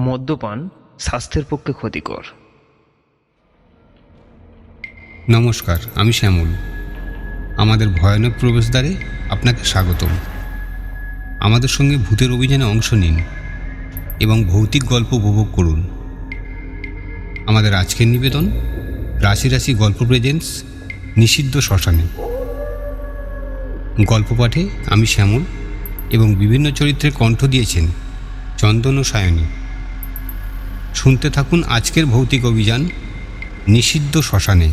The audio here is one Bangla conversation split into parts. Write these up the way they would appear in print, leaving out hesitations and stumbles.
মদ্যপান স্বাস্থ্যের পক্ষে ক্ষতিকর। নমস্কার, আমি শ্যামল। আমাদের ভয়ানক প্রবেশদ্বারে আপনাকে স্বাগতম। আমাদের সঙ্গে ভূতের অভিযানে অংশ নিন এবং ভৌতিক গল্প উপভোগ করুন। আমাদের আজকের নিবেদন রাশি রাশি গল্প প্রেজেন্টস নিষিদ্ধ শ্মশানে। গল্প পাঠে আমি শ্যামল এবং বিভিন্ন চরিত্রে কণ্ঠ দিয়েছেন চন্দন ও সায়নী। শুনতে থাকুন আজকের ভৌতিক অভিযান নিষিদ্ধ শ্মশানে।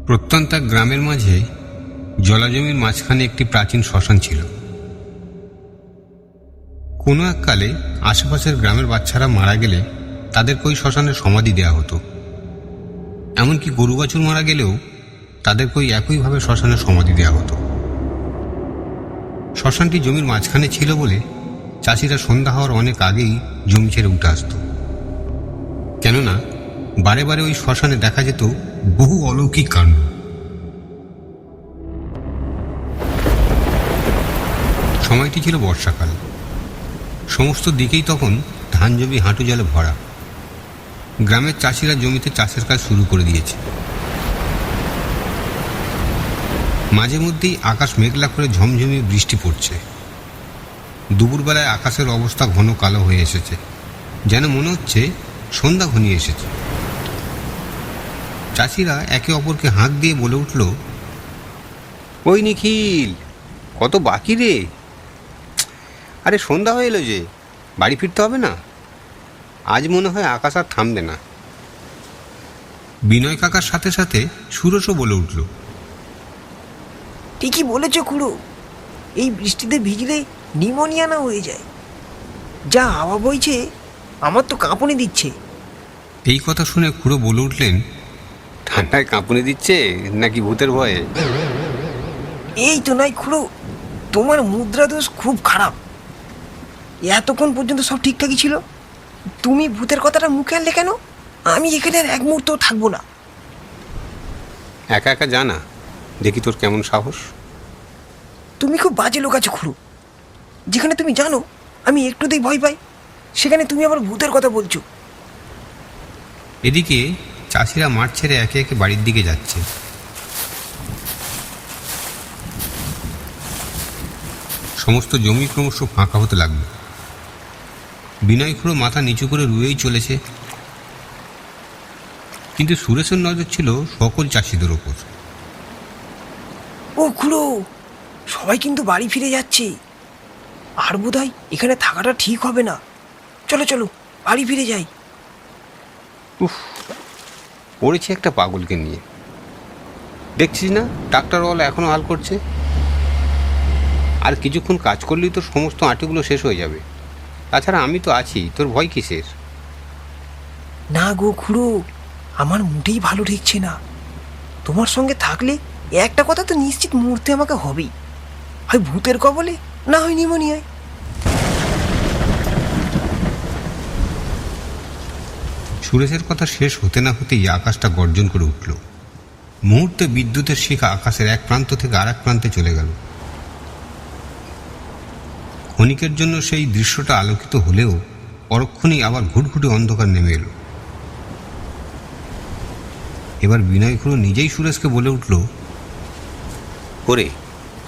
প্রত্যন্ত এক গ্রামের মাঝে জলাজমির মাঝখানে একটি প্রাচীন শ্মশান ছিল। কোনো এককালে আশেপাশের গ্রামের বাচ্চারা মারা গেলে তাদেরকে ওই শ্মশানে সমাধি দেওয়া হতো। এমনকি গরু বাছুর মারা গেলেও তাদেরকে ওই একইভাবে শ্মশানে সমাধি দেওয়া হতো। শ্মশানটি জমির মাঝখানে ছিল বলে চাষিরা সন্ধ্যা হওয়ার অনেক আগেই জমি ছেড়ে উঠে আসত। কেননা বারে বারে ওই শ্মশানে দেখা যেত বহু অলৌকিক কাণ্ড। সময়টি ছিল বর্ষাকাল। সমস্ত দিকেই তখন ধান জমি হাঁটু জলে ভরা। গ্রামের চাষিরা জমিতে চাষের কাজ শুরু করে দিয়েছে। মাঝে মধ্যেই আকাশ মেঘলা করে ঝমঝমিয়ে বৃষ্টি পড়ছে। দুপুরবেলায় আকাশের অবস্থা ঘন কালো হয়ে এসেছে, যেন মনে হচ্ছে সন্ধ্যা ঘনিয়ে এসেছে। চাষিরা একে অপরকে হাঁক দিয়ে বলে উঠল, ওই নিখিল, কত বাকি রে? আরে সন্ধ্যা হয়ে এলো যে, বাড়ি ফিরতে হবে না? আজ মনে হয় আকাশ আর থামবে না। বিনয় কাকার সাথে সাথে সুরজও বলে উঠল, ঠিকই বলেছ খুড়ো, এই বৃষ্টিতে ভিজলে নিউমোনিয়া না হয়ে যায়। যা হাওয়া বইছে, আমার তো কাঁপুনি দিচ্ছে। এই কথা শুনে খুড়ো বলে উঠলেন, ঠান্ডায় কাঁপুনি দিচ্ছে নাকি ভূতের ভয়ে? এই তো নয় খুড়ো, তোমার মুদ্রা দোষ খুব খারাপ। এতক্ষণ পর্যন্ত সব ঠিকঠাকই ছিল, তুমি ভূতের কথাটা মুখে আনলে কেন? আমি এখানে আর এক মুহূর্ত থাকবো না। একা একা জানা, দেখি তোর কেমন সাহস। তুমি খুব বাজে লোক আছো খুড়ো। যেখানে তুমি জানো আমি একটুতেই ভয় পাই, সেখানে তুমি আবার ভূতের কথা বলছো। এদিকে চাষিরা মাঠ ছেড়ে একে একে বাড়ির দিকে যাচ্ছে। সমস্ত জমি ক্রমশ ফাঁকা হতে লাগলো। বিনয় খুড়ো মাথা নিচু করে রুয়েই চলেছে। কিন্তু সুরেশের নজর ছিল সকল চাষিদের ওপর। ও খুড়ো, সবাই কিন্তু বাড়ি ফিরে যাচ্ছে, আর বোধহয় এখানে থাকাটা ঠিক হবে না। চলো চলো, বাড়ি ফিরে যাই। উফ, পড়েছি একটা পাগলকে নিয়ে। দেখছিস না ডাক্তারওয়ালা এখনো হাল করছে। আর কিছুক্ষণ কাজ করলেই তোর সমস্ত আঁটিগুলো শেষ হয়ে যাবে। তাছাড়া আমি তো আছি, তোর ভয় কিসের? না গো খুড়ো, আমার মোটেই ভালো ঠেকছে না। তোমার সঙ্গে থাকলে একটা কথা তো নিশ্চিত মরতে আমাকে হবেই, হয় ভূতের কবলে, না হয় নিউমোনিয়ায়। সুরেশের কথা শেষ হতে না হতেই আকাশটা গর্জন করে উঠল। মুহূর্তে বিদ্যুতের শিখা আকাশের এক প্রান্ত থেকে আর এক প্রান্তে চলে গেল। ক্ষণিকের জন্য সেই দৃশ্যটা আলোকিত হলেও পরক্ষণেই আবার ঘুটঘুটে অন্ধকার নেমে এলো। এবার বিনয় খুড়ো নিজেই সুরেশকে বলে উঠল, ওরে,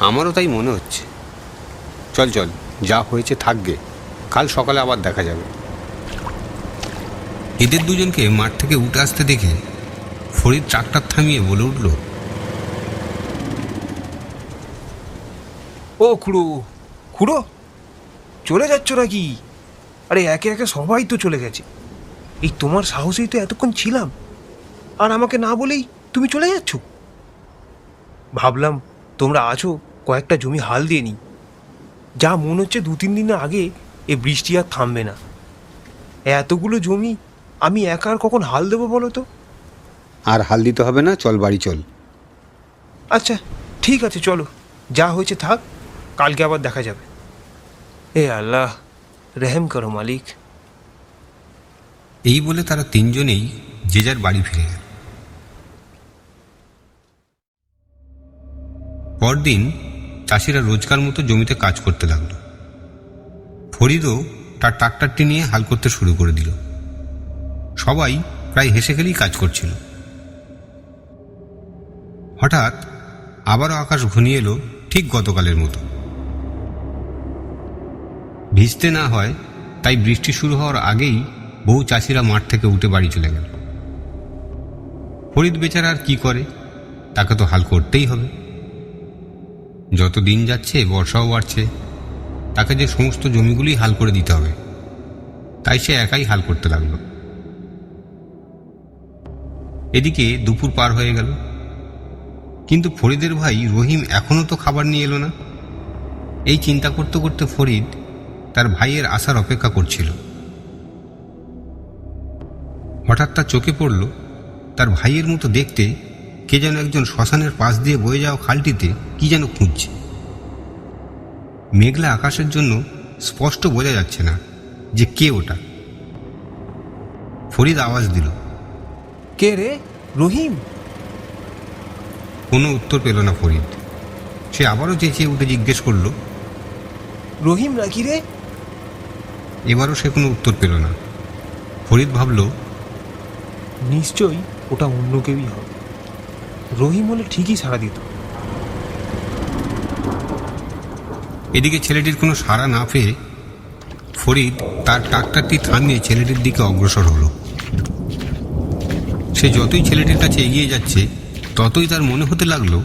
আমারও তাই মনে হচ্ছে। চল চল, যা হয়েছে থাকবে, কাল সকালে আবার দেখা যাবে। এদের দুজনকে মাঠ থেকে উঠে আসতে দেখে ফরিদ ট্রাক্টর থামিয়ে বলে উঠল, ও খুড়ো, খুড়ো, চলে যাচ্ছ নাকি? আরে একে একে সবাই তো চলে গেছে, এই তোমার সাহসেই তো এতক্ষণ ছিলাম, আর আমাকে না বলেই তুমি চলে যাচ্ছ। ভাবলাম তোমরা আছো, কয়েকটা জমি হাল দিয়ে নি। যা মনে হচ্ছে 2-3 দিন আগে এ বৃষ্টি আর থামবে না। এতগুলো জমি আমি একা আর কখন হাল দেবো বলো তো? আর হাল দিতে হবে না, চল বাড়ি চল। আচ্ছা ঠিক আছে, চলো, যা হয়েছে থাক, কালকে আবার দেখা যাবে। এ আল্লাহ, রেহেম করো মালিক। এই বলে তারা তিনজনেই যে যার বাড়ি ফিরে গেল। পরদিন চাষিরা রোজকার মতো জমিতে কাজ করতে লাগলো। ফরিদও তার ট্রাক্টরটি নিয়ে হাল করতে শুরু করে দিল। সবাই প্রায় হেসে খেলেই কাজ করছিল। হঠাৎ আবারও আকাশ ঘনিয়ে এলো, ঠিক গতকালের মতো। ভিজতে না হয় তাই বৃষ্টি শুরু হওয়ার আগেই বহু চাষিরা মাঠ থেকে উঠে বাড়ি চলে গেল। ফরিদ বেচারা আর কি করে, তাকে তো হাল করতেই হবে। যত দিন যাচ্ছে বর্ষাও বাড়ছে, তাকে যে সমস্ত জমিগুলি হাল করে দিতে হবে, তাই সে একাই হাল করতে লাগলো। এদিকে দুপুর পার হয়ে গেল, কিন্তু ফরিদের ভাই রহিম এখনো তো খাবার নিয়ে এলো না। এই চিন্তা করতে করতে ফরিদ তার ভাইয়ের আসার অপেক্ষা করছিল। হঠাৎ তার চোখে পড়ল তার ভাইয়ের মতো দেখতে কে যেন একজন শ্মশানের পাশ দিয়ে বয়ে যাওয়া খালটিতে কি যেন খুঁজছে। মেঘলা আকাশের জন্য স্পষ্ট বোঝা যাচ্ছে না যে কে ওটা। ফরিদ আওয়াজ দিল, কে রে, রহিম? কোনো উত্তর পেল না ফরিদ। সে আবারও চেঁচিয়ে উঠে জিজ্ঞেস করল, রহিম নাকি রে? এবারও সে কোনো উত্তর পেল না। ফরিদ ভাবল, নিশ্চয়ই ওটা অন্য কেউই হবে। রহিম হলে ঠিকই সাড়া দিত। এদিকে ছেলেটির কোনো সাড়া না পেয়ে ফরিদ তার ট্রাক্টরটি থামিয়ে ছেলেটির দিকে অগ্রসর হলো। সে যতই ছেলেটির কাছে এগিয়ে যাচ্ছে ততই তার মনে হতে লাগলো,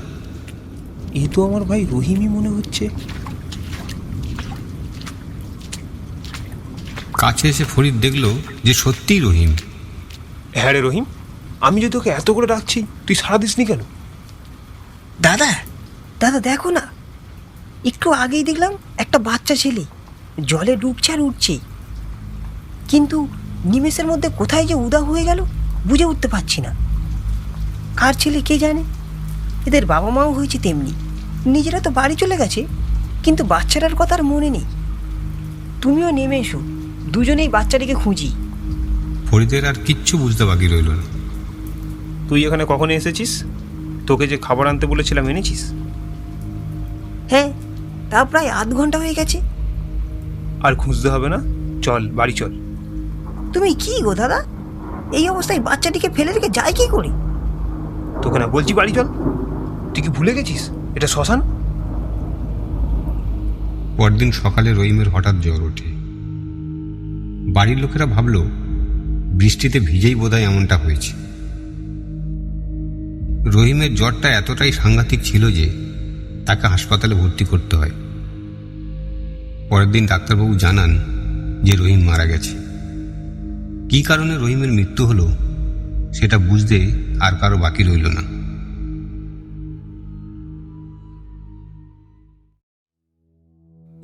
এ তো আমার ভাই রহিমই মনে হচ্ছে। কাছে এসে ফরিদ দেখল যে সত্যিই রহিম। হ্যাঁ রে রহিম, আমি যে তোকে এত করে ডাকছি তুই সাড়া দিসনি কেন? দাদা, দাদা দেখো না, একটু আগেই দেখলাম একটা বাচ্চা ছেলে জলে ডুবছে আর উঠছেই, কিন্তু নিমেষের মধ্যে কোথায় যে উদা হয়ে গেল বুঝে উঠতে পারছি না। কার ছেলে কে জানে। এদের বাবা মাও হয়েছে তেমনি, নিজেরা তো বাড়ি চলে গেছে, কিন্তু বাচ্চাটার কথা আর মনে নেই। তুমিও নেমে এসো, দুজনেই বাচ্চাটিকে খুঁজি। ফরিদের আর কিচ্ছু বুঝতে বাকি রইল না। তুই এখানে কখন এসেছিস? তোকে যে খাবার আনতে বলেছিলাম এনেছিস? হ্যাঁ, তা প্রায় আধ ঘন্টা হয়ে গেছে। আর খুঁজতে হবে না, চল বাড়ি চল। তুমি কি গো দাদা, এই অবস্থায় বাচ্চাটিকে ফেলে রেখে যায় কি করে? তোকে না বলছি বাড়ি চল, তুই কি ভুলে গেছিস এটা শ্মশান? পরদিন সকালে রহিমের হঠাৎ জ্বর ওঠে। বাড়ির লোকেরা ভাবল বৃষ্টিতে ভিজেই বোধহয় এমনটা হয়েছে। রহিমের জ্বরটা এতটাই সাংঘাতিক ছিল যে তাকে হাসপাতালে ভর্তি করতে হয়। পরের দিন ডাক্তারবাবু জানান যে রহিম মারা গেছে। কী কারণে রহিমের মৃত্যু হলো সেটা বুঝতে আর কারো বাকি রইল না।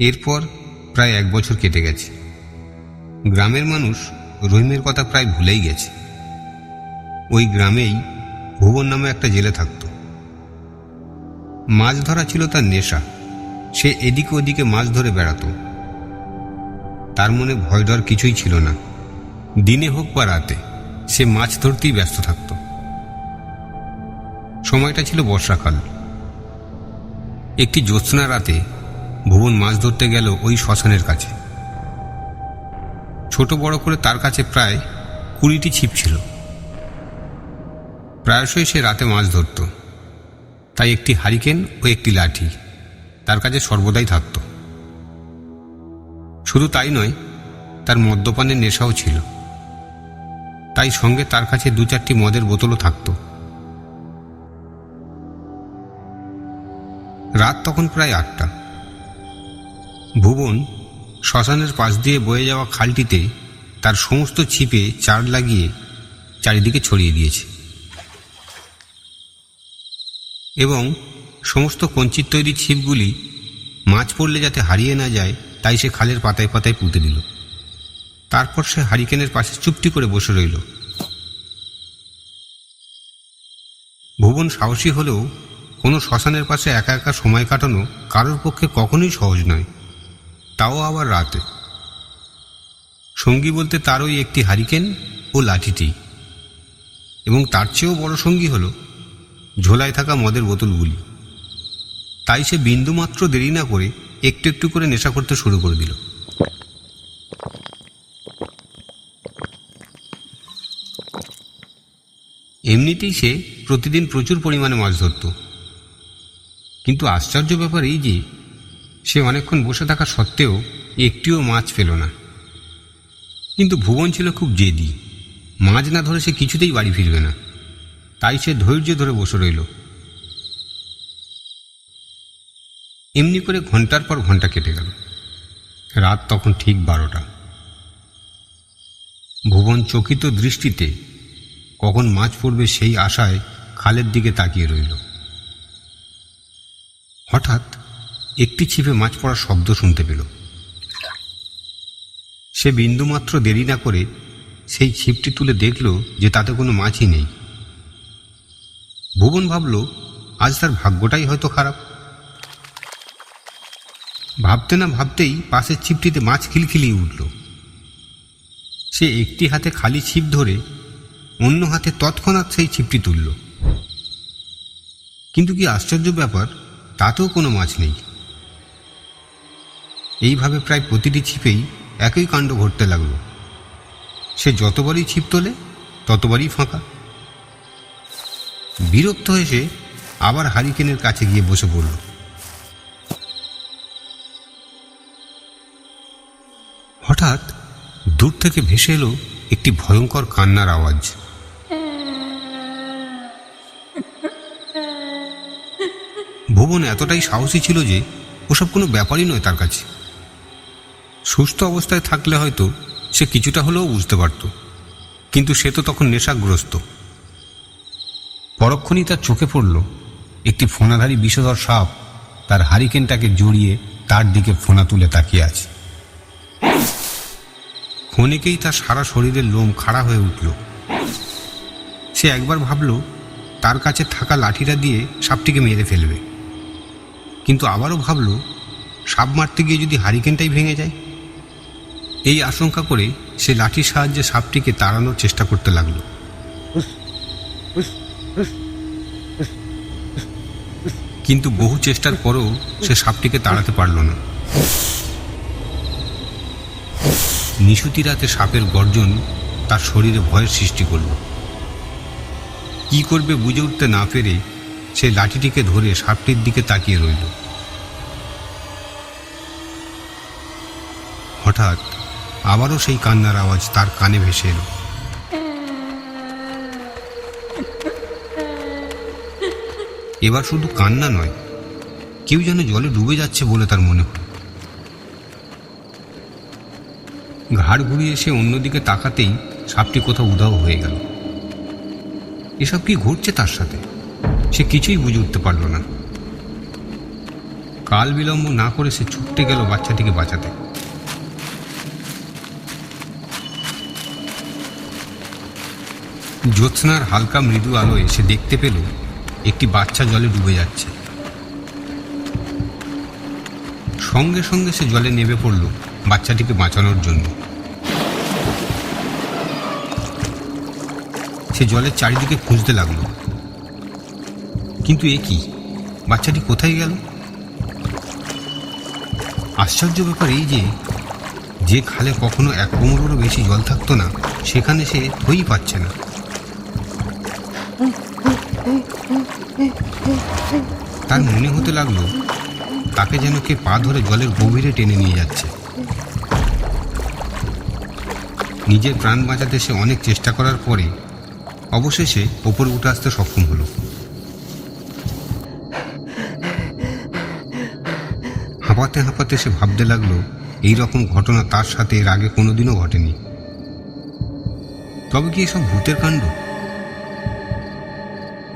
এরপর প্রায় 1 বছর কেটে গেছে। গ্রামের মানুষ রহিমের কথা প্রায় ভুলেই গেছে। ওই গ্রামেই ভুবন নামে একটা জেলে থাকত। মাছ ধরা ছিল তার নেশা। সে এদিকে ওদিকে মাছ ধরে বেড়াতো। তার মনে ভয় ডর কিছুই ছিল না। দিনে হোক বা রাতে সে মাছ ধরতেই ব্যস্ত থাকত। সময়টা ছিল বর্ষাকাল। একটি জ্যোৎস্না রাতে ভুবন মাছ ধরতে গেল ওই শ্মশানের কাছে। ছোট বড় করে তার কাছে প্রায় 20টি ছিপ ছিল। প্রায়শই সে রাতে মাছ ধরত, তাই একটি হারিকেন ও একটি লাঠি তার কাছে সর্বদাই থাকত। শুধু তাই নয়, তার মদ্যপানের নেশাও ছিল, তাই সঙ্গে তার কাছে 2-4টি মদের বোতলও থাকত। রাত তখন প্রায় 8টা। ভুবন শ্মশানের পাশ দিয়ে বয়ে যাওয়া খালটিতে তার সমস্ত ছিপে চার লাগিয়ে চারিদিকে ছড়িয়ে দিয়েছে এবং সমস্ত কঞ্চির তৈরি ছিপগুলি মাছ পড়লে যাতে হারিয়ে না যায় তাই সে খালের পাতায় পাতায় পুঁতে দিল। তারপর সে হারিকেনের পাশে চুপটি করে বসে রইল। ভুবন সাহসী হলেও কোনো শ্মশানের পাশে একা একা সময় কাটানো কারোর পক্ষে কখনোই সহজ নয়, তাও আবার রাতে। সঙ্গী বলতে তার ওই একটি হারিকেন ও লাঠিটি, এবং তার চেয়েও বড় সঙ্গী হল ঝোলায় থাকা মদের বোতলগুলি। তাই সে বিন্দুমাত্র দেরি না করে একটু একটু করে নেশা করতে শুরু করে দিল। এমনিতেই সে প্রতিদিন প্রচুর পরিমাণে মাছ ধরত, কিন্তু আশ্চর্য ব্যাপার এই যে সে অনেকক্ষণ বসে থাকা সত্ত্বেও একটিও মাছ পেল না। কিন্তু ভুবন ছিল খুব জেদি, মাছ না ধরে সে কিছুতেই বাড়ি ফিরবে না। তাই সে ধৈর্য ধরে বসে রইল। এমনি করে ঘন্টার পর ঘন্টা কেটে গেল। রাত তখন ঠিক 12টা। ভুবন চকিত দৃষ্টিতে কখন মাছ পড়বে সেই আশায় খালের দিকে তাকিয়ে রইল। হঠাৎ একটি ছিপে মাছ পড়ার শব্দ শুনতে পেল। সে বিন্দুমাত্র দেরি না করে সেই ছিপটি তুলে দেখল যে তাতে কোনো মাছই নেই। ভুবন ভাবল আজ তার ভাগ্যটাই হয়তো খারাপ। ভাবতে না ভাবতেই পাশের ছিপটিতে মাছ খিলখিলিয়ে উঠল। সে একটি হাতে খালি ছিপ ধরে অন্য হাতে তৎক্ষণাৎ সেই ছিপটি তুলল, কিন্তু কি আশ্চর্য ব্যাপার, তাতেও কোনো মাছ নেই। এইভাবে প্রায় প্রতিটি ছিপেই একই কাণ্ড ঘটতে লাগলো। সে যতবারই ছিপ তোলে ততবারই ফাঁকা। বিরক্ত হয়ে সে আবার হারিকেনের কাছে গিয়ে বসে পড়ল। হঠাৎ দূর থেকে ভেসে এলো একটি ভয়ঙ্কর কান্নার আওয়াজ। ভুবন এতটাই সাহসী ছিল যে ওসব কোনো ব্যাপারই নয় তার কাছে। সুস্থ অবস্থায় থাকলে হয়তো সে কিছুটা হলেও বুঝতে পারত, কিন্তু সে তো তখন নেশাগ্রস্ত। পরক্ষণেই তার চোখে পড়ল একটি ফোনাধারী বিষধর সাপ তার হারিকেনটাকে জড়িয়ে তার দিকে ফোনা তুলে তাকিয়ে আছে। ক্ষণিকেই তার সারা শরীরের লোম খাড়া হয়ে উঠল। সে একবার ভাবল তার কাছে থাকা লাঠিটা দিয়ে সাপটিকে মেরে ফেলবে, কিন্তু আবারও ভাবল সাপ মারতে গিয়ে যদি হারিকেনটাই ভেঙে যায়। এই আশঙ্কা করে সে লাঠির সাহায্যে সাপটিকে তাড়ানোর চেষ্টা করতে লাগল। কিন্তু বহু চেষ্টার পরেও সে সাপটিকে তাড়াতে পারল না। নিশুতি রাতে সাপের গর্জন তার শরীরে ভয়ের সৃষ্টি করল। কি করবে বুঝে উঠতে না পেরে সে লাঠিটিকে ধরে সাপটির দিকে তাকিয়ে রইল। হঠাৎ আবারও সেই কান্নার আওয়াজ তার কানে ভেসে এলো। এবার শুধু কান্না নয়, কেউ যেন জলে ডুবে যাচ্ছে বলে তার মনে হল। ঘাড় ঘুরিয়ে সে অন্যদিকে তাকাতেই সাপটি কোথাও উধাও হয়ে গেল। এসব কি ঘটছে তার সাথে, সে কিছুই বুঝে উঠতে পারল না। কাল বিলম্ব না করে সে ছুটতে গেল বাচ্চাটিকে বাঁচাতে। জ্যোৎস্নার হালকা মৃদু আলোয় সে দেখতে পেল একটি বাচ্চা জলে ডুবে যাচ্ছে। সঙ্গে সঙ্গে সে জলে নেমে পড়ল বাচ্চাটিকে বাঁচানোর জন্য। সে জলের চারিদিকে খুঁজতে লাগল, কিন্তু এ কি, বাচ্চাটি কোথায় গেল? আশ্চর্য ব্যাপার এই যে খালে কখনো এক কোমরেরও বেশি জল থাকতো না, সেখানে সে থই পাচ্ছে না। তার মনে হতে লাগলো তাকে যেন কে পা ধরে জলের গভীরে টেনে নিয়ে যাচ্ছে। নিজের প্রাণ বাঁচাতে সে অনেক চেষ্টা করার পরে অবশেষে ওপরে উঠে আসতে সক্ষম হলো। হাঁপাতে হাঁপাতে সে ভাবতে লাগলো এই রকম ঘটনা তার সাথে এর আগে কোনোদিনও ঘটেনি। তবে কি এসব ভূতের কাণ্ড?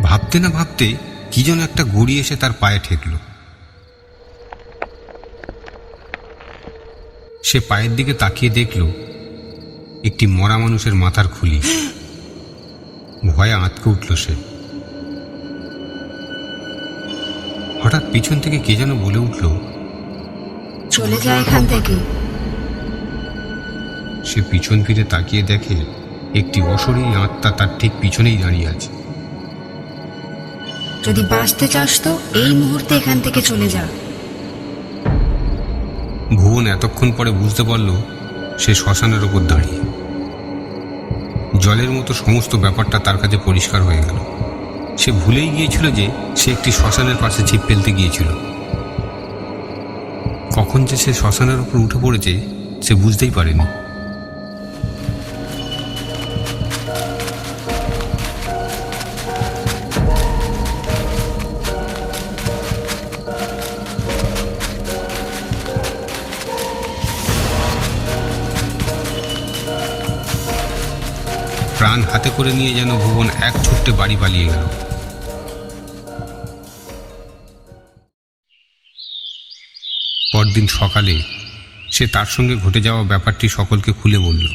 ভাবতে না ভাবতে কি যেন একটা গড়ি এসে তার পায়ে ঠেকল। সে পায়ের দিকে তাকিয়ে দেখল একটি মরা মানুষের মাথার খুলি। ভয়ে আঁতকে উঠল সে। হঠাৎ পিছন থেকে কে যেন বলে উঠল, চলে যায় এখান থেকে। সে পিছন ফিরে তাকিয়ে দেখে একটি অশরীরী আত্মা তার ঠিক পিছনেই দাঁড়িয়ে আছে। যদি বাঁচতে চাস তো এই মুহূর্তে এখান থেকে চলে যা। ভুবন এতক্ষণ পরে বুঝতে পারল সে শ্মশানের ওপর দাঁড়িয়ে। জলের মতো সমস্ত ব্যাপারটা তার কাছে পরিষ্কার হয়ে গেল। সে ভুলেই গিয়েছিল যে সে একটি শ্মশানের পাশে ছিপ ফেলতে গিয়েছিল। কখন যে সে শ্মশানের উপর উঠে পড়েছে সে বুঝতেই পারেনি। প্রাণ হাতে করে নিয়ে যেন ভুবন এক ছুট্টে বাড়ি পালিয়ে গেল। পরদিন সকালে সে তার সঙ্গে ঘটে যাওয়া ব্যাপারটি সকলকে খুলে বলল।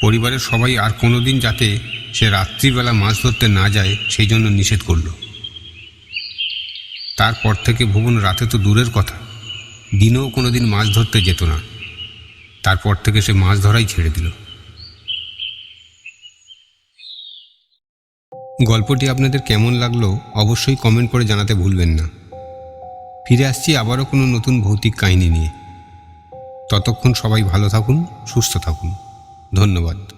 পরিবারের সবাই আর কোনোদিন যাতে সে রাত্রিবেলা মাছ ধরতে না যায় সেই জন্য নিষেধ করল। তারপর থেকে ভুবন রাতে তো দূরের কথা, দিনেও কোনোদিন মাছ ধরতে যেত না। তারপর থেকে সে মাছ ধরাই ছেড়ে দিল। গল্পটি আপনাদের কেমন লাগলো অবশ্যই কমেন্ট করে জানাতে ভুলবেন না। ফিরে আসছি আবারও কোনো নতুন ভৌতিক কাহিনী নিয়ে। ততক্ষণ সবাই ভালো থাকুন, সুস্থ থাকুন। ধন্যবাদ।